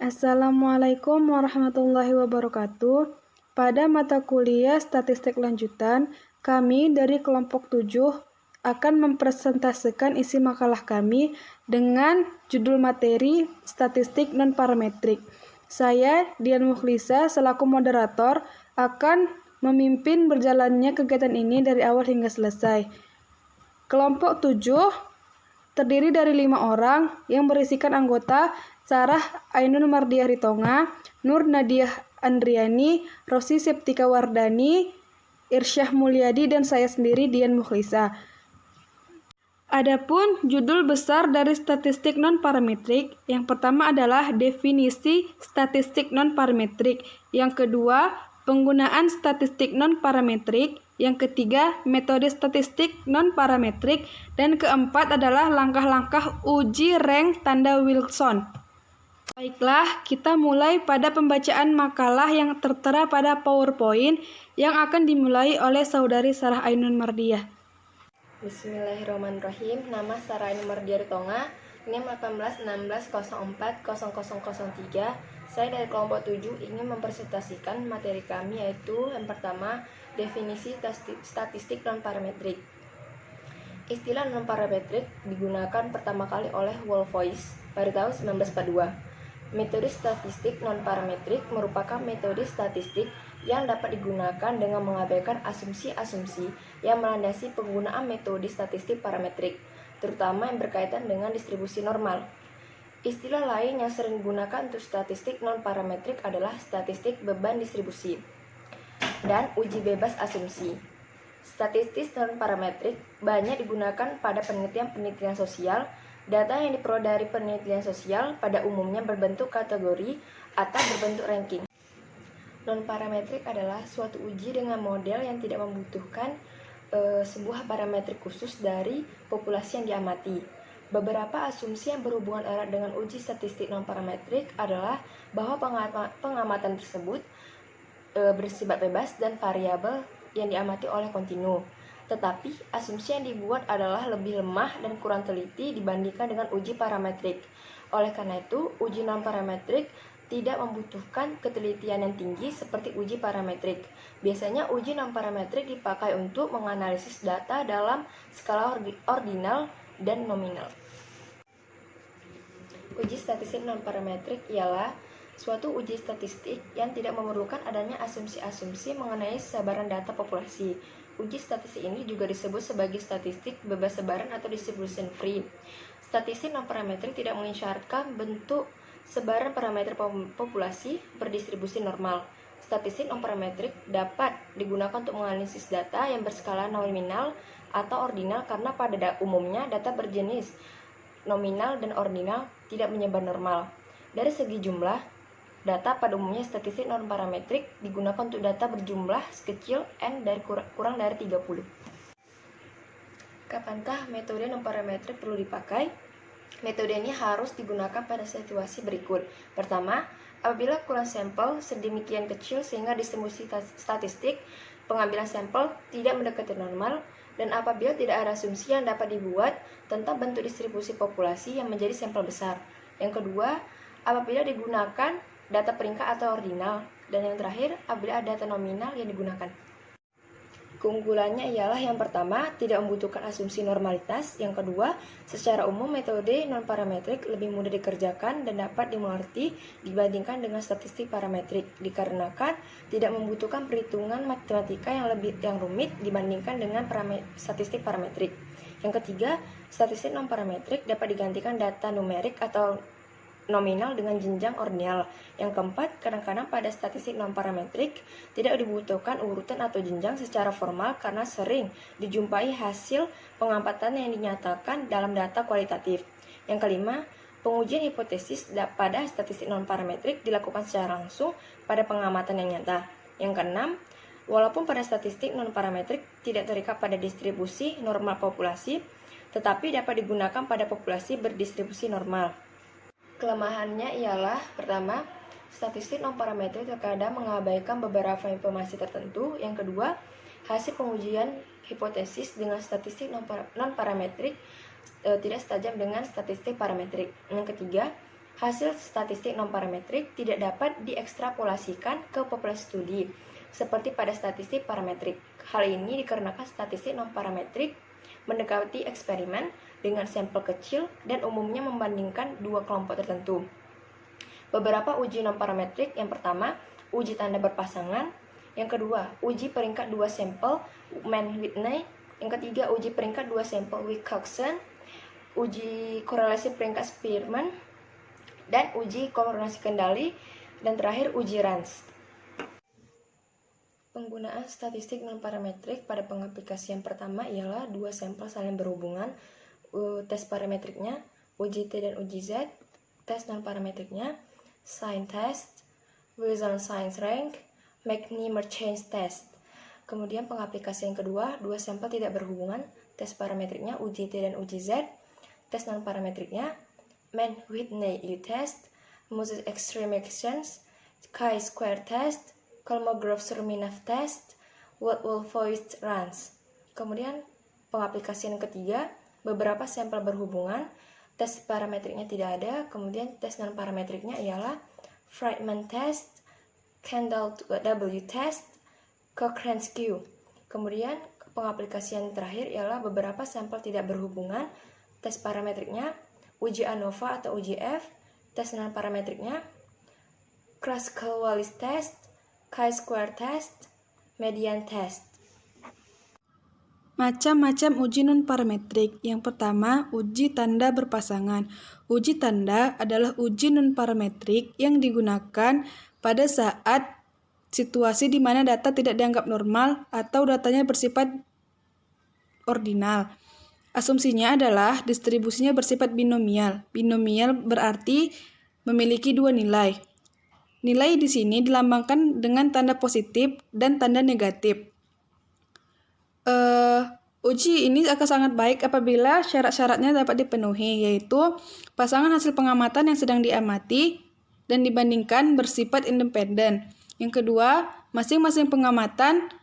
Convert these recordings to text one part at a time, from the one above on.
Assalamualaikum warahmatullahi wabarakatuh. Pada mata kuliah Statistik Lanjutan, kami dari kelompok 7 akan mempresentasikan isi makalah kami dengan judul materi Statistik Non-Parametrik. Saya, Dian Mukhlisa, selaku moderator, akan memimpin berjalannya kegiatan ini dari awal hingga selesai. Kelompok 7 terdiri dari 5 orang yang berisikan anggota Sarah Ainun Mardiah Ritonga, Nur Nadiah Andriani, Rosi Septika Wardani, Irsyah Mulyadi, dan saya sendiri Dian Mukhlisa. Adapun judul besar dari statistik non-parametrik, yang pertama adalah definisi statistik non-parametrik, yang kedua penggunaan statistik non-parametrik, yang ketiga metode statistik non-parametrik, dan keempat adalah langkah-langkah uji rank tanda Wilson. Baiklah, kita mulai pada pembacaan makalah yang tertera pada PowerPoint yang akan dimulai oleh saudari Sarah Ainun Mardiah. Bismillahirrahmanirrahim. Nama Sarah Ainun Mardiah Ritonga, NIM 1816040003. Saya dari kelompok 7 ingin mempresentasikan materi kami, yaitu yang pertama, definisi statistik non-parametrik. Istilah non-parametrik digunakan pertama kali oleh Wolfowitz pada tahun 1942. Metode statistik non-parametrik merupakan metode statistik yang dapat digunakan dengan mengabaikan asumsi-asumsi yang melandasi penggunaan metode statistik parametrik, terutama yang berkaitan dengan distribusi normal. Istilah lain yang sering digunakan untuk statistik non-parametrik adalah statistik beban distribusi dan uji bebas asumsi. Statistik non-parametrik banyak digunakan pada penelitian-penelitian sosial. Data yang diperoleh dari penelitian sosial pada umumnya berbentuk kategori atau berbentuk ranking. Non-parametrik adalah suatu uji dengan model yang tidak membutuhkan sebuah parametrik khusus dari populasi yang diamati. Beberapa asumsi yang berhubungan erat dengan uji statistik non-parametrik adalah bahwa pengamatan tersebut bersifat bebas dan variabel yang diamati oleh kontinu. Tetapi asumsi yang dibuat adalah lebih lemah dan kurang teliti dibandingkan dengan uji parametrik. Oleh karena itu, uji non-parametrik tidak membutuhkan ketelitian yang tinggi seperti uji parametrik. Biasanya uji non-parametrik dipakai untuk menganalisis data dalam skala ordinal dan nominal. Uji statistik non-parametrik ialah suatu uji statistik yang tidak memerlukan adanya asumsi-asumsi mengenai sebaran data populasi. Uji statistik ini juga disebut sebagai statistik bebas sebaran atau distribution free. Statistik non-parametrik tidak mengisyaratkan bentuk sebaran parameter populasi berdistribusi normal. Statistik non-parametrik dapat digunakan untuk menganalisis data yang berskala nominal atau ordinal karena pada umumnya data berjenis nominal dan ordinal tidak menyebar normal. Dari segi jumlah, data pada umumnya statistik non-parametrik digunakan untuk data berjumlah sekecil n dari kurang dari 30. Kapankah metode non-parametrik perlu dipakai? Metode ini harus digunakan pada situasi berikut. Pertama, apabila ukuran sampel sedemikian kecil sehingga distribusi statistik pengambilan sampel tidak mendekati normal, dan apabila tidak ada asumsi yang dapat dibuat tentang bentuk distribusi populasi yang menjadi sampel besar. Yang kedua, apabila digunakan data peringkat atau ordinal, dan yang terakhir apabila ada data nominal yang digunakan. Keunggulannya ialah yang pertama, tidak membutuhkan asumsi normalitas. Yang kedua, secara umum metode non-parametrik lebih mudah dikerjakan dan dapat dimengerti dibandingkan dengan statistik parametrik, dikarenakan tidak membutuhkan perhitungan matematika yang rumit dibandingkan dengan statistik parametrik. Yang ketiga, statistik non-parametrik dapat digantikan data numerik atau nominal dengan jenjang ordinal. Yang keempat, kadang-kadang pada statistik non-parametrik tidak dibutuhkan urutan atau jenjang secara formal karena sering dijumpai hasil pengamatan yang dinyatakan dalam data kualitatif. Yang kelima, pengujian hipotesis pada statistik non-parametrik dilakukan secara langsung pada pengamatan yang nyata. Yang keenam, walaupun pada statistik non-parametrik tidak terikat pada distribusi normal populasi, tetapi dapat digunakan pada populasi berdistribusi normal. Kelemahannya ialah, pertama, statistik non-parametrik terkadang mengabaikan beberapa informasi tertentu. Yang kedua, hasil pengujian hipotesis dengan statistik non-parametrik tidak setajam dengan statistik parametrik. Yang ketiga, Hasil statistik non-parametrik tidak dapat diekstrapolasikan ke populasi studi, seperti pada statistik parametrik. Hal ini dikarenakan statistik non-parametrik mendekati eksperimen dengan sampel kecil dan umumnya membandingkan dua kelompok tertentu. Beberapa uji non-parametrik, yang pertama, uji tanda berpasangan, yang kedua, uji peringkat 2 sampel Mann-Whitney, yang ketiga, uji peringkat 2 sampel Wilcoxon, uji korelasi peringkat Spearman, dan uji koordinasi kendali, dan terakhir uji Rans. Penggunaan statistik non-parametrik pada pengaplikasian pertama ialah dua sampel saling berhubungan, tes parametriknya, uji T dan uji Z, tes non-parametriknya, sign test, Wilson Science Rank, McNemer-Change test. Kemudian pengaplikasian kedua, dua sampel tidak berhubungan, tes parametriknya, uji T dan uji Z, tes non-parametriknya, Mann-Whitney U-test, Moses Extremations, chi-square test, Kolmogorov-Surminov test, Wood-Wolfowitz Rans. Kemudian pengaplikasian ketiga, beberapa sampel berhubungan, tes parametriknya tidak ada, kemudian tes non-parametriknya ialah Friedman test, Kendall W test, Cochrane's Q. Kemudian pengaplikasian terakhir ialah beberapa sampel tidak berhubungan, tes parametriknya uji ANOVA atau uji F, tes non-parametriknya Kruskal-Wallis test, chi-square test, median test. Macam-macam uji non-parametrik. Yang pertama, uji tanda berpasangan. Uji tanda adalah uji non-parametrik yang digunakan pada saat situasi di mana data tidak dianggap normal atau datanya bersifat ordinal. Asumsinya adalah distribusinya bersifat binomial. Binomial berarti memiliki dua nilai. Nilai di sini dilambangkan dengan tanda positif dan tanda negatif. Uji ini akan sangat baik apabila syarat-syaratnya dapat dipenuhi, yaitu pasangan hasil pengamatan yang sedang diamati dan dibandingkan bersifat independen. Yang kedua, masing-masing pengamatan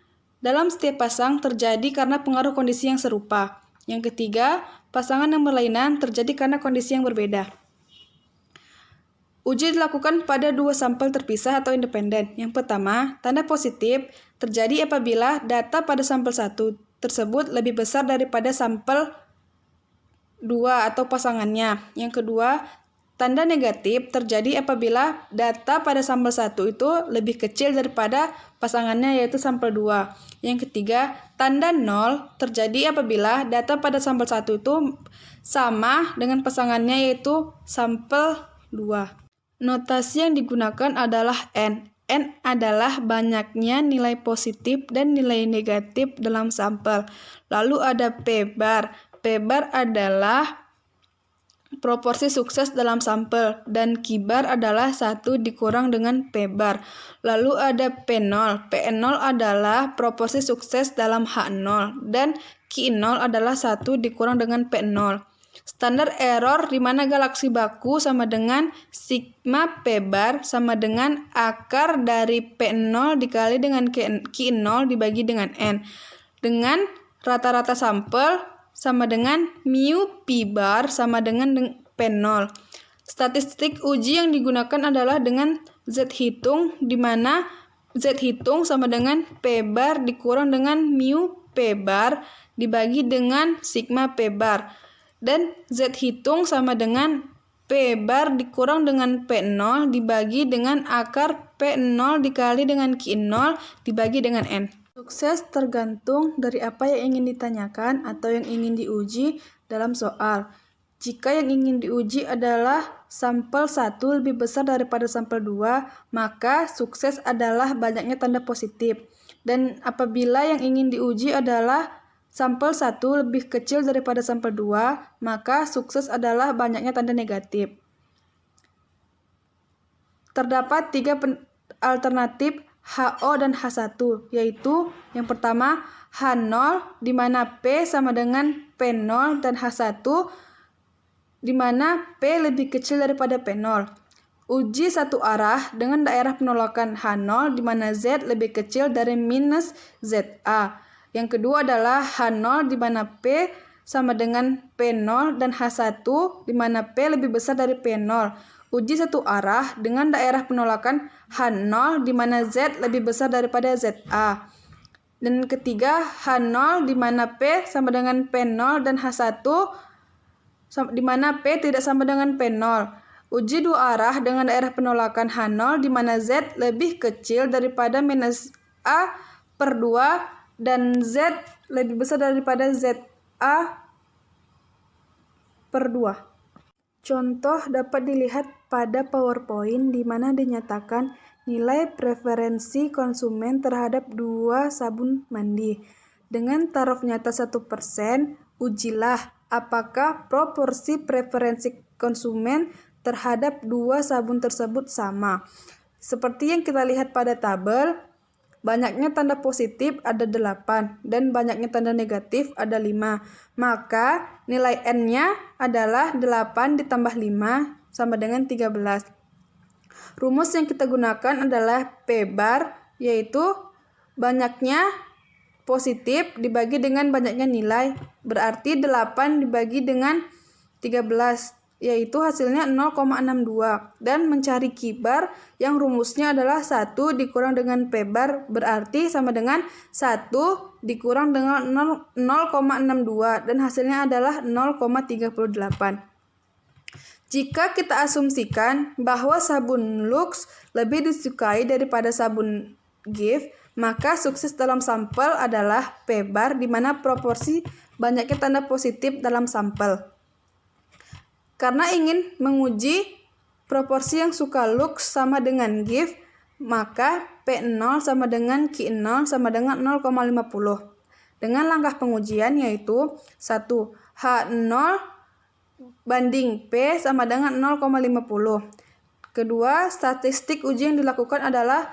dalam setiap pasang terjadi karena pengaruh kondisi yang serupa. Yang ketiga, pasangan yang berlainan terjadi karena kondisi yang berbeda. Uji dilakukan pada dua sampel terpisah atau independen. Yang pertama, tanda positif terjadi apabila data pada sampel 1 tersebut lebih besar daripada sampel 2 atau pasangannya. Yang kedua, tanda negatif terjadi apabila data pada sampel 1 itu lebih kecil daripada pasangannya, yaitu sampel 2. Yang ketiga, tanda 0 terjadi apabila data pada sampel 1 itu sama dengan pasangannya, yaitu sampel 2. Notasi yang digunakan adalah N. N adalah banyaknya nilai positif dan nilai negatif dalam sampel. Lalu ada P bar. P bar adalah proporsi sukses dalam sampel dan Q bar adalah 1 dikurang dengan P bar. Lalu ada P0. P0 adalah proporsi sukses dalam H0 dan Q0 adalah 1 dikurang dengan P0. Standar error di mana galaksi baku sama dengan sigma P bar sama dengan akar dari P0 dikali dengan Q0 dibagi dengan N. Dengan rata-rata sampel sama dengan mu P bar sama dengan P0. Statistik uji yang digunakan adalah dengan Z hitung, di mana Z hitung sama dengan P bar dikurang dengan mu P bar dibagi dengan sigma P bar. Dan Z hitung sama dengan P bar dikurang dengan P0 dibagi dengan akar P0 dikali dengan Q0 dibagi dengan N. Sukses tergantung dari apa yang ingin ditanyakan atau yang ingin diuji dalam soal. Jika yang ingin diuji adalah sampel 1 lebih besar daripada sampel 2, maka sukses adalah banyaknya tanda positif. Dan apabila yang ingin diuji adalah sampel 1 lebih kecil daripada sampel 2, maka sukses adalah banyaknya tanda negatif. Terdapat 3 alternatif HO dan H1, yaitu yang pertama H0 di mana P sama dengan P0 dan H1 di mana P lebih kecil daripada P0. Uji satu arah dengan daerah penolakan H0 di mana Z lebih kecil dari minus ZA. Yang kedua adalah H0 di mana P sama dengan P0 dan H1 di mana P lebih besar dari P0. uji satu arah dengan daerah penolakan H0 di mana Z lebih besar daripada ZA. Dan ketiga, H0 di mana P sama dengan P0 dan H1 di mana P tidak sama dengan P0. Uji dua arah dengan daerah penolakan H0 di mana Z lebih kecil daripada minus A per 2 dan Z lebih besar daripada ZA per 2. Contoh dapat dilihat pada PowerPoint di mana dinyatakan nilai preferensi konsumen terhadap 2 sabun mandi. Dengan taraf nyata 1%, ujilah apakah proporsi preferensi konsumen terhadap 2 sabun tersebut sama. Seperti yang kita lihat pada tabel, banyaknya tanda positif ada 8 dan banyaknya tanda negatif ada 5. Maka nilai N-nya adalah 8 ditambah 5 sama dengan 13. Rumus yang kita gunakan adalah P bar, yaitu banyaknya positif dibagi dengan banyaknya nilai, berarti 8 dibagi dengan 13, yaitu hasilnya 0,62. Dan mencari Q bar yang rumusnya adalah 1 dikurang dengan P bar, berarti sama dengan 1 dikurang dengan 0,62 dan hasilnya adalah 0,38. Jika kita asumsikan bahwa sabun Lux lebih disukai daripada sabun Gift, maka sukses dalam sampel adalah P bar di mana proporsi banyaknya tanda positif dalam sampel. Karena ingin menguji proporsi yang suka Lux sama dengan Gift, maka P0 sama dengan Q0 sama dengan 0,50. Dengan langkah pengujian yaitu 1. H0 banding P sama dengan 0,50. Kedua, statistik uji yang dilakukan adalah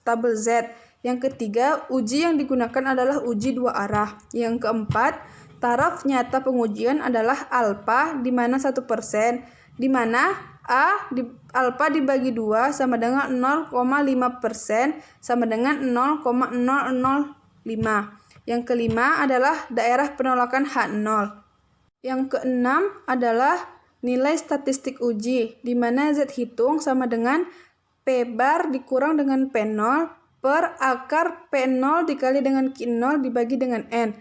tabel Z. Yang ketiga, uji yang digunakan adalah uji dua arah. Yang keempat, taraf nyata pengujian adalah alfa di mana 1%, di mana alfa dibagi 2 sama dengan 0,5% sama dengan 0,005. Yang kelima adalah daerah penolakan H0. Yang keenam adalah nilai statistik uji, di mana Z hitung sama dengan P bar dikurang dengan P0 per akar P0 dikali dengan Q0 dibagi dengan N,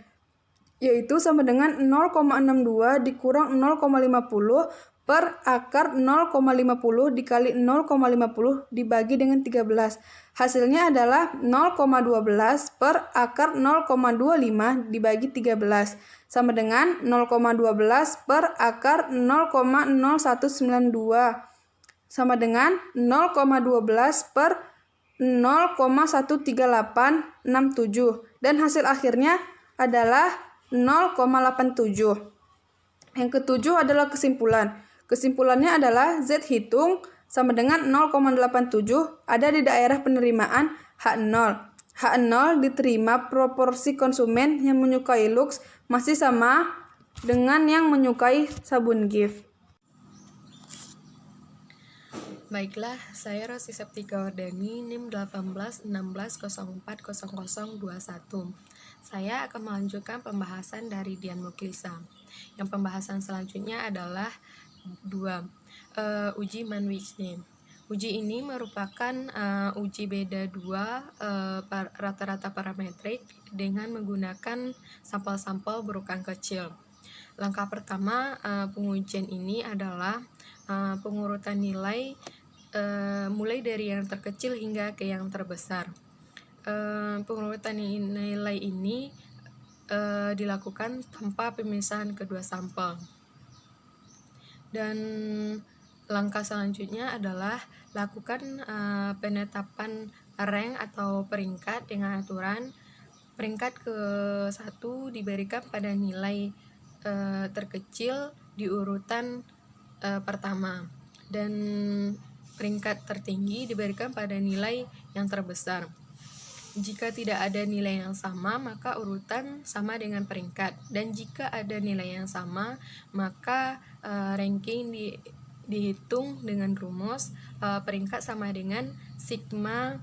yaitu sama dengan 0,62 dikurang 0,50 per akar 0,50 dikali 0,50 dibagi dengan 13. Hasilnya adalah 0,12 per akar 0,25 dibagi 13 sama dengan 0,12 per akar 0,0192 sama dengan 0,12 per 0,13867 dan hasil akhirnya adalah 0,87. Yang ketujuh adalah kesimpulan. Kesimpulannya adalah Z hitung sama dengan 0,87 ada di daerah penerimaan H0. H0 diterima proporsi konsumen yang menyukai Lux masih sama dengan yang menyukai sabun Gift. Baiklah, saya Rosi Septika Wardani, NIM 1816040021. Saya akan melanjutkan pembahasan dari Dian Muklisa. Yang pembahasan selanjutnya adalah 2. Uji Mann-Whitney. Uji ini merupakan uji beda 2 rata-rata parametrik dengan menggunakan sampel-sampel berukuran kecil. Langkah pertama pengujian ini adalah pengurutan nilai mulai dari yang terkecil hingga ke yang terbesar. Pengurutan nilai ini dilakukan tanpa pemisahan kedua sampel. Dan langkah selanjutnya adalah lakukan penetapan rank atau peringkat dengan aturan peringkat ke-1 diberikan pada nilai terkecil di urutan pertama dan peringkat tertinggi diberikan pada nilai yang terbesar. Jika tidak ada nilai yang sama, maka urutan sama dengan peringkat. Dan jika ada nilai yang sama, maka ranking dihitung dengan rumus peringkat sama dengan sigma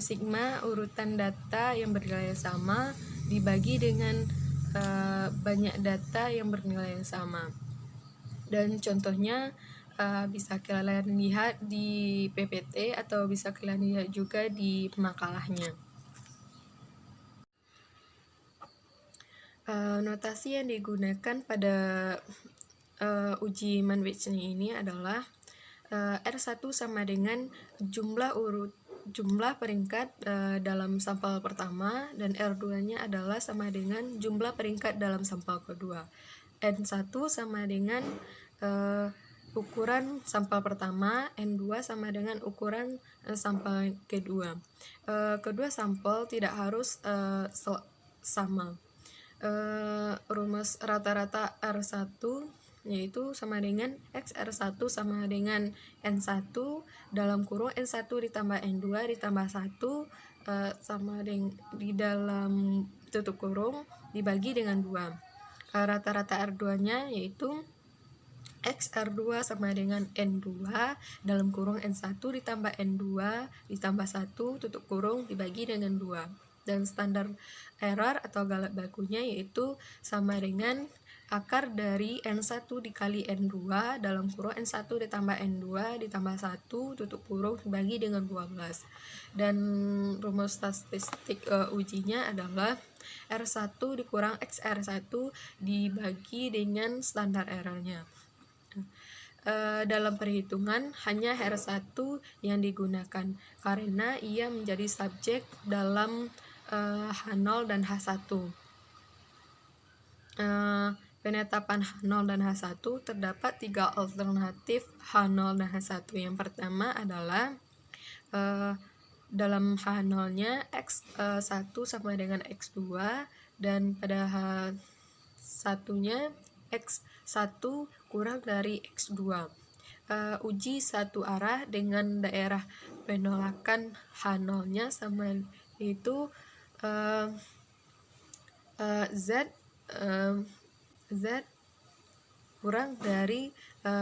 sigma urutan data yang bernilai sama dibagi dengan banyak data yang bernilai yang sama. Dan contohnya bisa kalian lihat di PPT atau bisa kalian lihat juga di makalahnya. Notasi yang digunakan pada uji Mann-Whitney ini adalah R1 sama dengan jumlah peringkat dalam sampel pertama, dan R2-nya adalah sama dengan jumlah peringkat dalam sampel kedua. N1 sama dengan ukuran sampel pertama, N2 sama dengan ukuran sampel kedua. Kedua sampel tidak harus sama. Rumus rata-rata R1 yaitu sama dengan X R1 sama dengan N1 dalam kurung N1 ditambah N2 ditambah 1 sama dengan di dalam tutup kurung dibagi dengan 2. Rata-rata R2-nya yaitu X R2 sama dengan N2 dalam kurung N1 ditambah N2 ditambah 1 tutup kurung dibagi dengan 2. Dan standar error atau galak bakunya yaitu sama dengan akar dari N1 dikali N2 dalam kurung N1 ditambah N2 ditambah 1 tutup kurung dibagi dengan 12. Dan rumus statistik ujinya adalah R1 dikurang X R1 dibagi dengan standar errornya. Dalam perhitungan hanya R1 yang digunakan karena ia menjadi subjek dalam H0 dan H1. Penetapan H0 dan H1 terdapat 3 alternatif H0 dan H1. Yang pertama adalah dalam H0-nya X1 sama dengan X2 dan pada H1-nya X1 kurang dari X2. Uji satu arah dengan daerah penolakan H0-nya sama yaitu Z kurang dari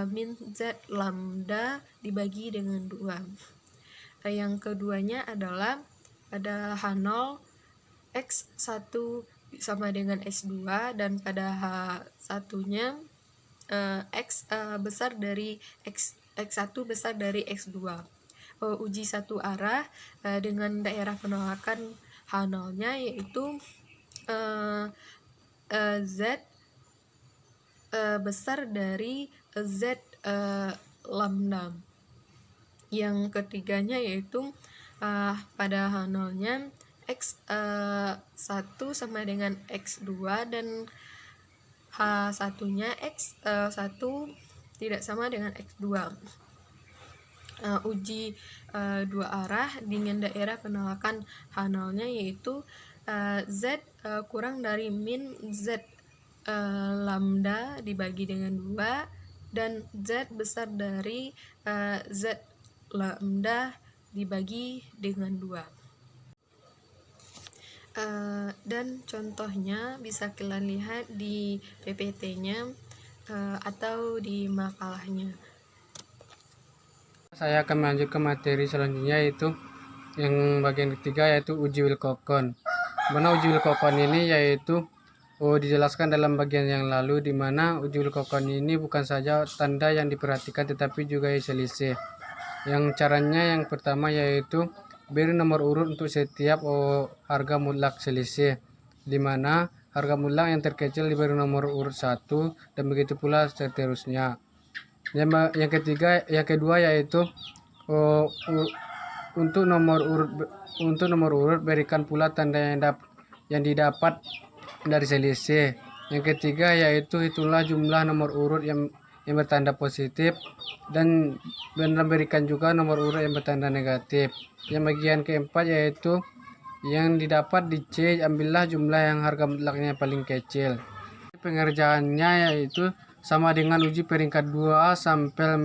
min Z lambda dibagi dengan 2. Yang keduanya adalah pada H0 X1 sama dengan X2 dan pada H1-nya X besar dari X1 besar dari X2. Uji satu arah dengan daerah penolakan H0-nya yaitu Z besar dari Z lambda. Yang ketiganya yaitu pada H0-nya X1 sama dengan X2 dan H1-nya X1 tidak sama dengan X2. Uji dua arah dengan daerah penolakan H0-nya yaitu Z kurang dari min Z lambda dibagi dengan 2 dan Z besar dari Z lambda dibagi dengan 2. Dan contohnya bisa kalian lihat di PPT-nya atau di makalahnya. Saya akan melanjut ke materi selanjutnya yaitu yang bagian ketiga yaitu uji Wilcoxon. Mana uji Wilcoxon ini yaitu dijelaskan dalam bagian yang lalu, di mana uji Wilcoxon ini bukan saja tanda yang diperhatikan tetapi juga selisih. Yang caranya yang pertama yaitu beri nomor urut untuk setiap harga mutlak selisih, di mana harga mutlak yang terkecil diberi nomor urut 1 dan begitu pula seterusnya. Yang kedua yaitu untuk nomor urut berikan pula tanda yang didapat dari selisih. Yang ketiga yaitu itulah jumlah nomor urut yang bertanda positif dan berikan juga nomor urut yang bertanda negatif. Yang bagian keempat yaitu yang didapat di C, ambillah jumlah yang harga mutlaknya paling kecil. Pengerjaannya yaitu sama dengan uji peringkat 2 sampel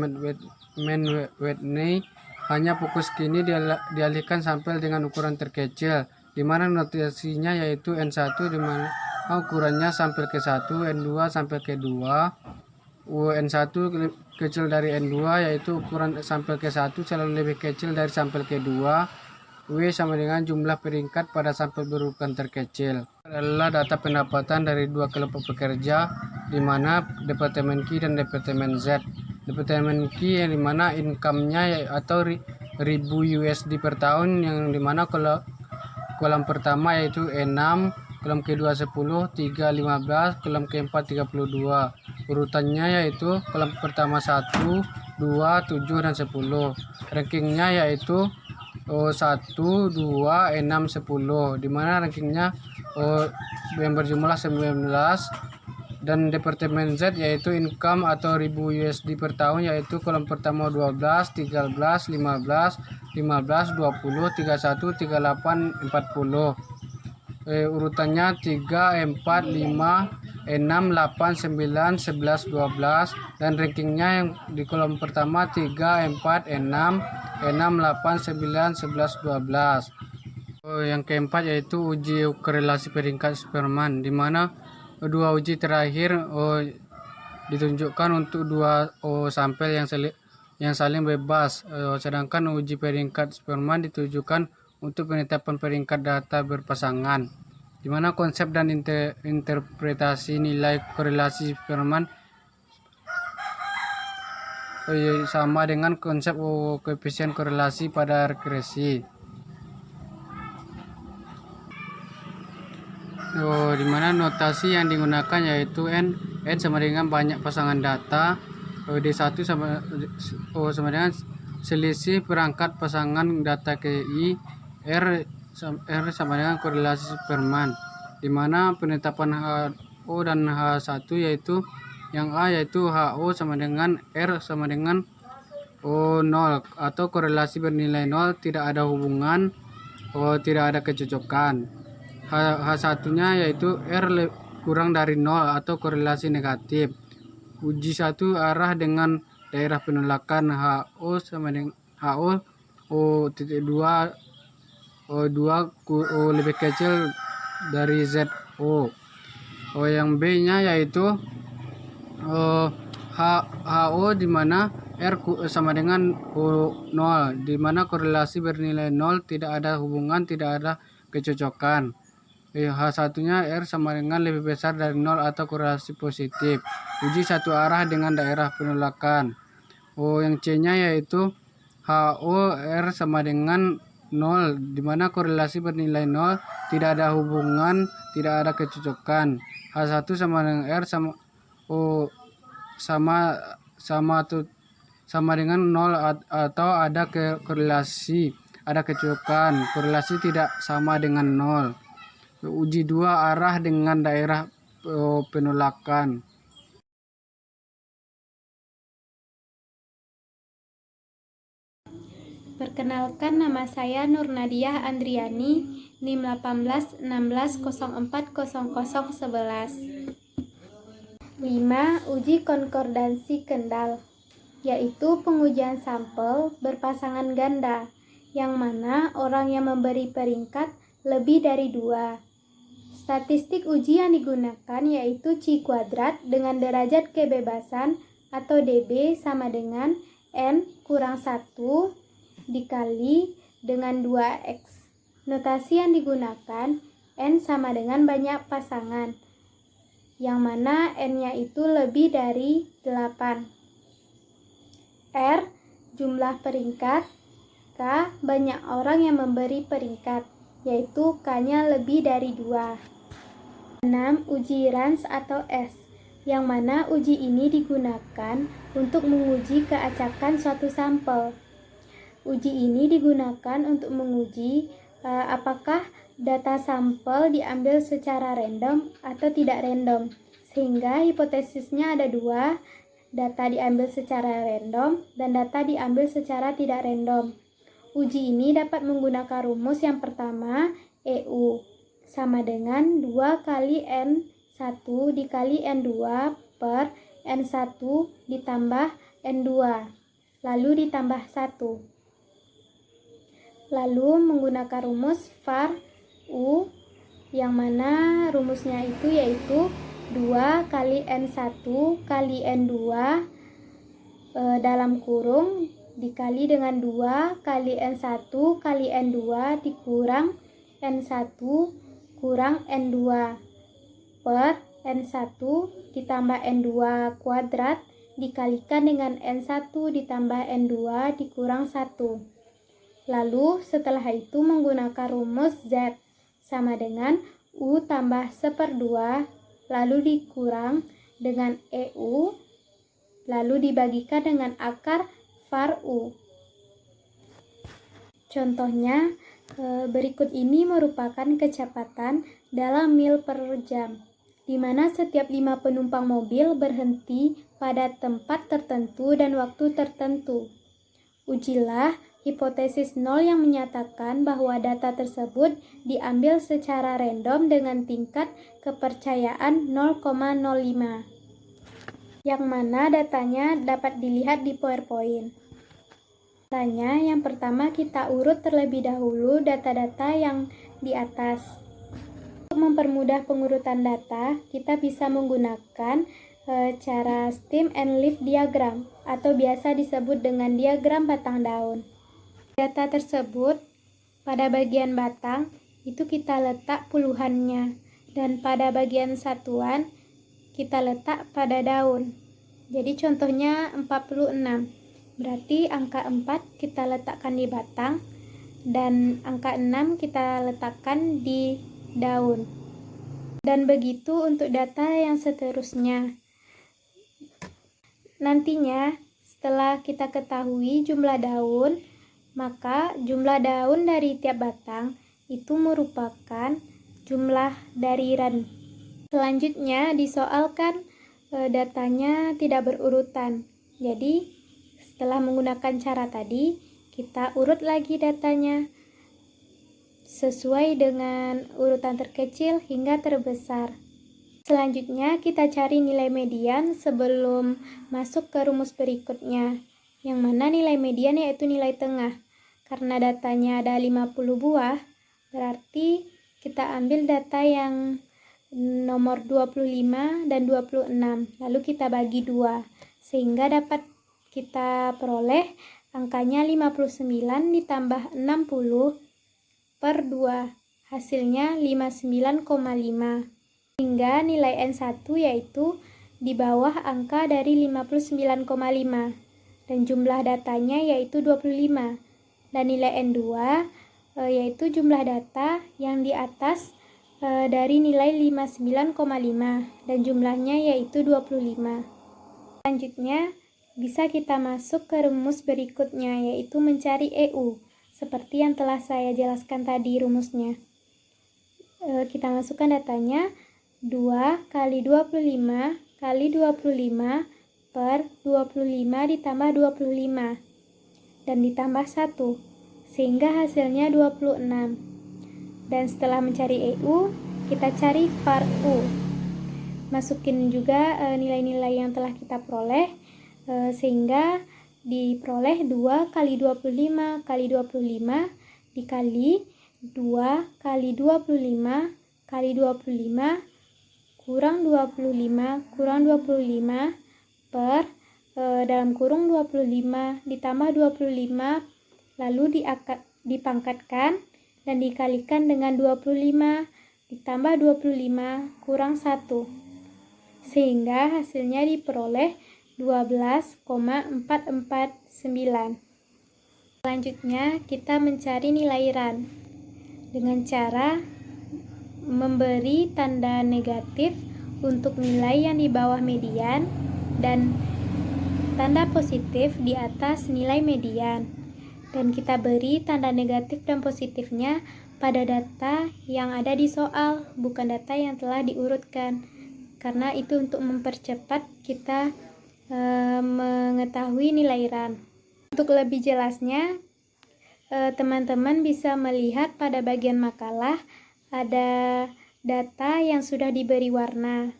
Mann-Whitney, hanya fokus kini dialihkan sampel dengan ukuran terkecil, di mana notasinya yaitu N1 di mana ukurannya sampel ke1, N2 sampel ke2, N1 kecil dari N2 yaitu ukuran sampel ke1 selalu lebih kecil dari sampel ke2, W sama dengan jumlah peringkat pada sampel berurutan terkecil. Adalah data pendapatan dari dua kelompok pekerja, di mana Departemen Q dan Departemen Z. Departemen Q yang dimana income-nya atau $1000 per tahun, yang dimana kolom pertama yaitu 6, kolom kedua 10, 3, 15, kolom keempat 32. Urutannya yaitu kolom pertama 1, 2, 7, dan 10. Rankingnya yaitu 1, 2, 6, 10, di mana rankingnya yang berjumlah 19. Dan Departemen Z yaitu income atau $1000 per tahun, yaitu kolom pertama 12, 13, 15, 15, 20, 31, 38, 40. Urutannya 3, 4, 5, 6, 8, 9, 11, 12, dan rankingnya yang di kolom pertama 3, 4, 6, 6, 8, 9, 11, 12. Yang keempat yaitu uji korelasi peringkat Superman, di mana dua uji terakhir ditunjukkan untuk dua sampel yang saling bebas, sedangkan uji peringkat Superman ditujukan untuk penetapan peringkat data berpasangan, di mana konsep dan interpretasi nilai korelasi Superman sama dengan konsep koefisien korelasi pada regresi. Di mana notasi yang digunakan yaitu N sama dengan banyak pasangan data, D1 sama dengan selisih perangkat pasangan data KI, R sama dengan korelasi Superman, di mana penetapan HO dan H1 yaitu yang A yaitu HO sama dengan R sama dengan 0 atau korelasi bernilai 0, tidak ada hubungan, tidak ada kecocokan. H1-nya yaitu R kurang dari 0 atau korelasi negatif. Uji 1 arah dengan daerah penolakan HO sama dengan HO titik 2 lebih kecil dari ZO. Yang B-nya yaitu HO di mana R sama dengan 0, di mana korelasi bernilai 0, tidak ada hubungan, tidak ada kecocokan. H1-nya R sama dengan lebih besar dari 0 atau korelasi positif. Uji satu arah dengan daerah penolakan. Yang C-nya yaitu HO R sama dengan 0, di mana korelasi bernilai 0, tidak ada hubungan, tidak ada kecocokan. H1 sama dengan R sama dengan 0 atau ada korelasi, ada kecocokan. Korelasi tidak sama dengan 0. Uji 2 arah dengan daerah penolakan. Perkenalkan, nama saya Nur Nadiah Andriani, NIM 1816040011. 5. Uji konkordansi kendal, yaitu pengujian sampel berpasangan ganda, yang mana orang yang memberi peringkat lebih dari 2. Statistik uji yang digunakan yaitu C kuadrat dengan derajat kebebasan atau DB sama dengan N kurang 1 dikali dengan 2X. Notasi yang digunakan N sama dengan banyak pasangan, yang mana N-nya itu lebih dari 8. R jumlah peringkat, K banyak orang yang memberi peringkat, yaitu K-nya lebih dari 2. 6. Uji Rans atau S, yang mana uji ini digunakan untuk menguji keacakan suatu sampel. Uji ini digunakan untuk menguji apakah data sampel diambil secara random atau tidak random, sehingga hipotesisnya ada 2, data diambil secara random dan data diambil secara tidak random. Uji ini dapat menggunakan rumus yang pertama, EU sama dengan 2 kali N1 dikali N2 per N1 ditambah N2, lalu ditambah 1. Lalu menggunakan rumus var U, yang mana rumusnya itu yaitu 2 kali N1 kali N2 dalam kurung dikali dengan 2 kali N1 kali N2 dikurang N1 kurang N2 per N1 ditambah N2 kuadrat dikalikan dengan N1 ditambah N2 dikurang 1. Lalu setelah itu menggunakan rumus Z sama dengan U tambah 1/2 lalu dikurang dengan EU lalu dibagikan dengan akar var U. Contohnya berikut ini merupakan kecepatan dalam mil per jam, di mana setiap 5 penumpang mobil berhenti pada tempat tertentu dan waktu tertentu. Ujilah hipotesis nol yang menyatakan bahwa data tersebut diambil secara random dengan tingkat kepercayaan 0,05, yang mana datanya dapat dilihat di PowerPoint. Datanya yang pertama kita urut terlebih dahulu data-data yang di atas. Untuk mempermudah pengurutan data, kita bisa menggunakan cara stem and leaf diagram atau biasa disebut dengan diagram batang daun. Data tersebut pada bagian batang itu kita letak puluhannya dan pada bagian satuan kita letak pada daun. Jadi contohnya 46. Berarti angka 4 kita letakkan di batang dan angka 6 kita letakkan di daun. Dan begitu untuk data yang seterusnya. Nantinya setelah kita ketahui jumlah daun, maka jumlah daun dari tiap batang itu merupakan jumlah dari ran. Selanjutnya disoalkan datanya tidak berurutan. Jadi setelah menggunakan cara tadi, kita urut lagi datanya sesuai dengan urutan terkecil hingga terbesar. Selanjutnya kita cari nilai median sebelum masuk ke rumus berikutnya, yang mana nilai median yaitu nilai tengah. Karena datanya ada 50 buah, berarti kita ambil data yang nomor 25 dan 26, lalu kita bagi 2, sehingga dapat kita peroleh angkanya 59 ditambah 60 per 2, hasilnya 59,5. Hingga nilai N1 yaitu di bawah angka dari 59,5, dan jumlah datanya yaitu 25. Dan nilai N2 yaitu jumlah data yang di atas dari nilai 59,5 dan jumlahnya yaitu 25. Selanjutnya bisa kita masuk ke rumus berikutnya yaitu mencari EU seperti yang telah saya jelaskan tadi rumusnya. Kita masukkan datanya 2 kali 25 kali 25 per 25 ditambah 25 dan ditambah 1, sehingga hasilnya 26. Dan setelah mencari EU, kita cari var U. Masukin juga nilai-nilai yang telah kita peroleh, sehingga diperoleh 2 kali 25 kali 25 dikali 2 kali 25 kali 25 kurang 25 kurang 25 per dalam kurung 25 ditambah 25 lalu dipangkatkan dan dikalikan dengan 25 ditambah 25 kurang 1, sehingga hasilnya diperoleh 12,449. Selanjutnya kita mencari nilai ran dengan cara memberi tanda negatif untuk nilai yang di bawah median dan tanda positif di atas nilai median, dan kita beri tanda negatif dan positifnya pada data yang ada di soal, bukan data yang telah diurutkan, karena itu untuk mempercepat kita mengetahui nilai ran. Untuk lebih jelasnya, teman-teman bisa melihat pada bagian makalah ada data yang sudah diberi warna.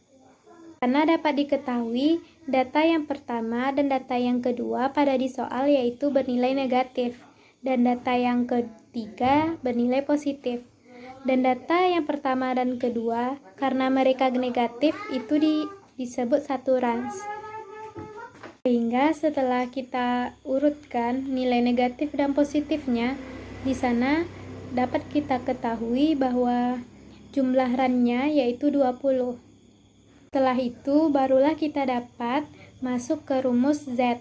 Karena dapat diketahui data yang pertama dan data yang kedua pada di soal yaitu bernilai negatif, dan data yang ketiga bernilai positif. Dan data yang pertama dan kedua karena mereka negatif itu disebut satu rans. Sehingga setelah kita urutkan nilai negatif dan positifnya, di sana dapat kita ketahui bahwa jumlah rannya yaitu 20. Setelah itu barulah kita dapat masuk ke rumus Z,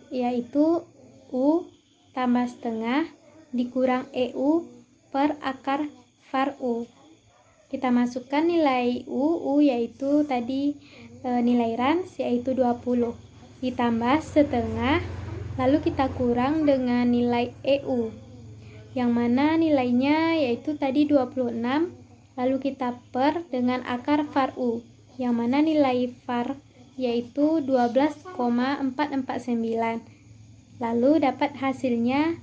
yaitu U tambah setengah dikurang EU per akar var U. Kita masukkan nilai U yaitu tadi nilai rans yaitu 20. Ditambah setengah, lalu kita kurang dengan nilai EU, yang mana nilainya yaitu tadi 26, lalu kita per dengan akar var U, yang mana nilai var yaitu 12,449. Lalu dapat hasilnya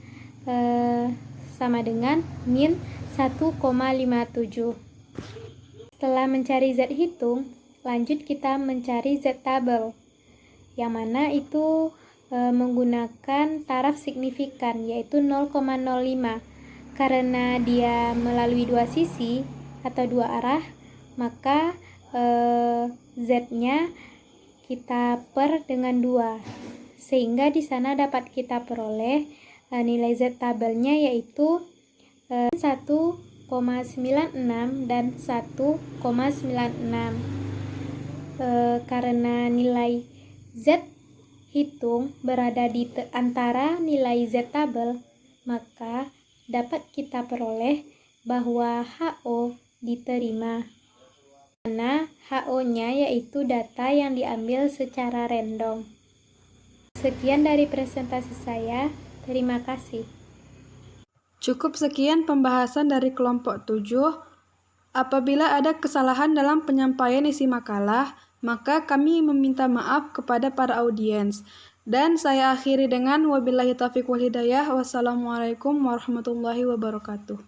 sama dengan min 1,57. Setelah mencari Z hitung, lanjut kita mencari Z tabel, yang mana itu menggunakan taraf signifikan yaitu 0,05. Karena dia melalui dua sisi atau dua arah, maka Z-nya kita per dengan 2, sehingga di sana dapat kita peroleh nilai Z tabelnya yaitu 1,96 dan 1,96. Karena nilai Z hitung berada di antara nilai Z tabel, maka dapat kita peroleh bahwa HO diterima. Karena HO-nya yaitu data yang diambil secara random. Sekian dari presentasi saya. Terima kasih. Cukup sekian pembahasan dari kelompok 7. Apabila ada kesalahan dalam penyampaian isi makalah, maka kami meminta maaf kepada para audiens. Dan saya akhiri dengan wabillahi taufiq wal hidayah. Wassalamualaikum warahmatullahi wabarakatuh.